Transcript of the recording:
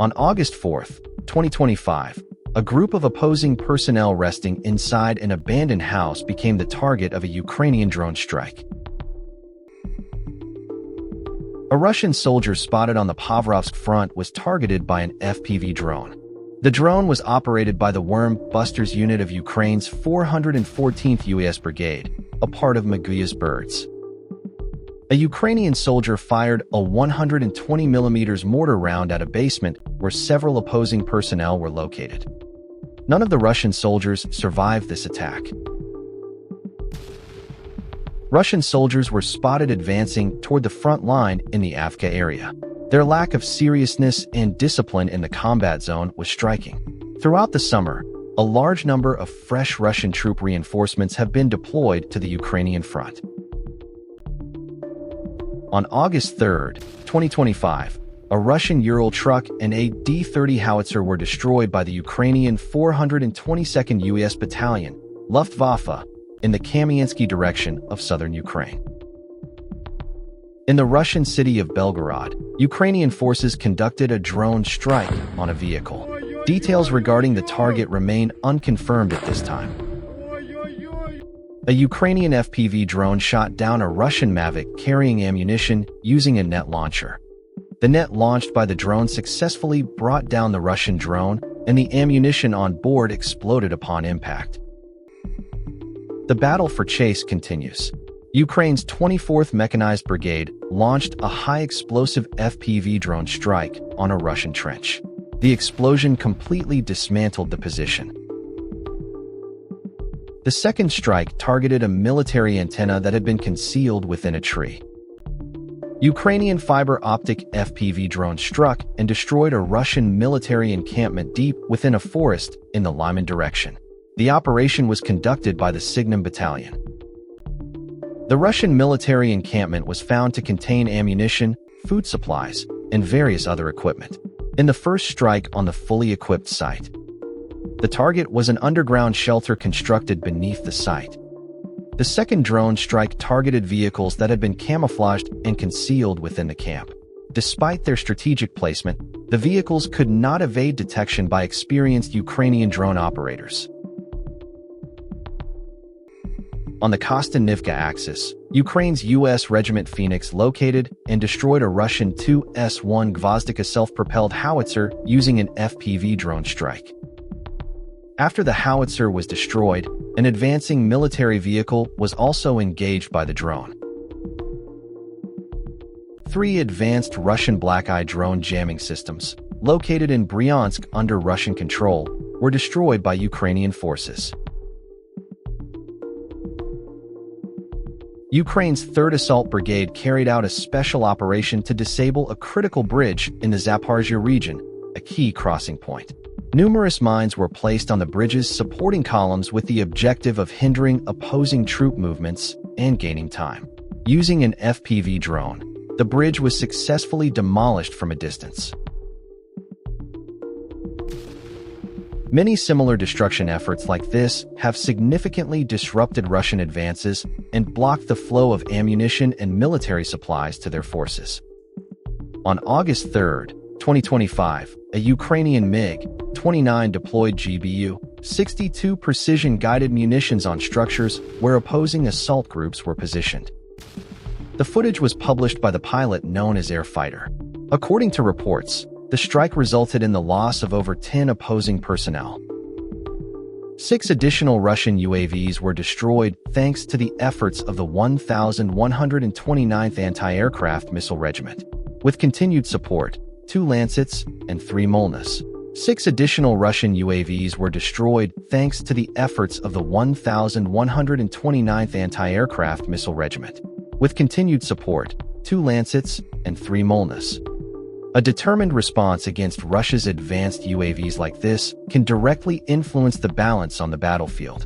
On August 4, 2025, a group of opposing personnel resting inside an abandoned house became the target of a Ukrainian drone strike. A Russian soldier spotted on the Pavlovsk front was targeted by an FPV drone. The drone was operated by the Worm Busters unit of Ukraine's 414th U.S. Brigade, a part of Maguia's birds. A Ukrainian soldier fired a 120mm mortar round at a basement where several opposing personnel were located. None of the Russian soldiers survived this attack. Russian soldiers were spotted advancing toward the front line in the Avka area. Their lack of seriousness and discipline in the combat zone was striking. Throughout the summer, a large number of fresh Russian troop reinforcements have been deployed to the Ukrainian front. On August 3, 2025, a Russian Ural truck and a D-30 howitzer were destroyed by the Ukrainian 422nd U.S. Battalion, Luftwaffe, in the Kamiansky direction of southern Ukraine. In the Russian city of Belgorod, Ukrainian forces conducted a drone strike on a vehicle. Details regarding the target remain unconfirmed at this time. A Ukrainian FPV drone shot down a Russian Mavic carrying ammunition using a net launcher. The net launched by the drone successfully brought down the Russian drone, and the ammunition on board exploded upon impact. The battle for chase continues. Ukraine's 24th Mechanized Brigade launched a high-explosive FPV drone strike on a Russian trench. The explosion completely dismantled the position. The second strike targeted a military antenna that had been concealed within a tree. Ukrainian fiber-optic FPV drone struck and destroyed a Russian military encampment deep within a forest in the Lyman direction. The operation was conducted by the Signum Battalion. The Russian military encampment was found to contain ammunition, food supplies, and various other equipment. In the first strike on the fully equipped site, the target was an underground shelter constructed beneath the site. The second drone strike targeted vehicles that had been camouflaged and concealed within the camp. Despite their strategic placement, the vehicles could not evade detection by experienced Ukrainian drone operators. On the Kostanivka axis, Ukraine's U.S. Regiment Phoenix located and destroyed a Russian Tu-S-1 Gvozdika self-propelled howitzer using an FPV drone strike. After the howitzer was destroyed, an advancing military vehicle was also engaged by the drone. 3 advanced Russian Black-Eye drone jamming systems, located in Bryansk under Russian control, were destroyed by Ukrainian forces. Ukraine's 3rd Assault Brigade carried out a special operation to disable a critical bridge in the Zaporizhzhia region, a key crossing point. Numerous mines were placed on the bridge's supporting columns with the objective of hindering opposing troop movements and gaining time. Using an FPV drone, the bridge was successfully demolished from a distance. Many similar destruction efforts like this have significantly disrupted Russian advances and blocked the flow of ammunition and military supplies to their forces. On August 3, 2025, a Ukrainian MiG-29 deployed GBU-62 precision-guided munitions on structures where opposing assault groups were positioned. The footage was published by the pilot known as Air Fighter. According to reports, the strike resulted in the loss of over 10 opposing personnel. 6 additional Russian UAVs were destroyed thanks to the efforts of the 1129th Anti-Aircraft Missile Regiment. With continued support, 2 Lancets and 3 Molnies. 6 additional Russian UAVs were destroyed thanks to the efforts of the 1129th Anti-Aircraft Missile Regiment. With continued support, 2 Lancets and 3 Molnies. A determined response against Russia's advanced UAVs like this can directly influence the balance on the battlefield.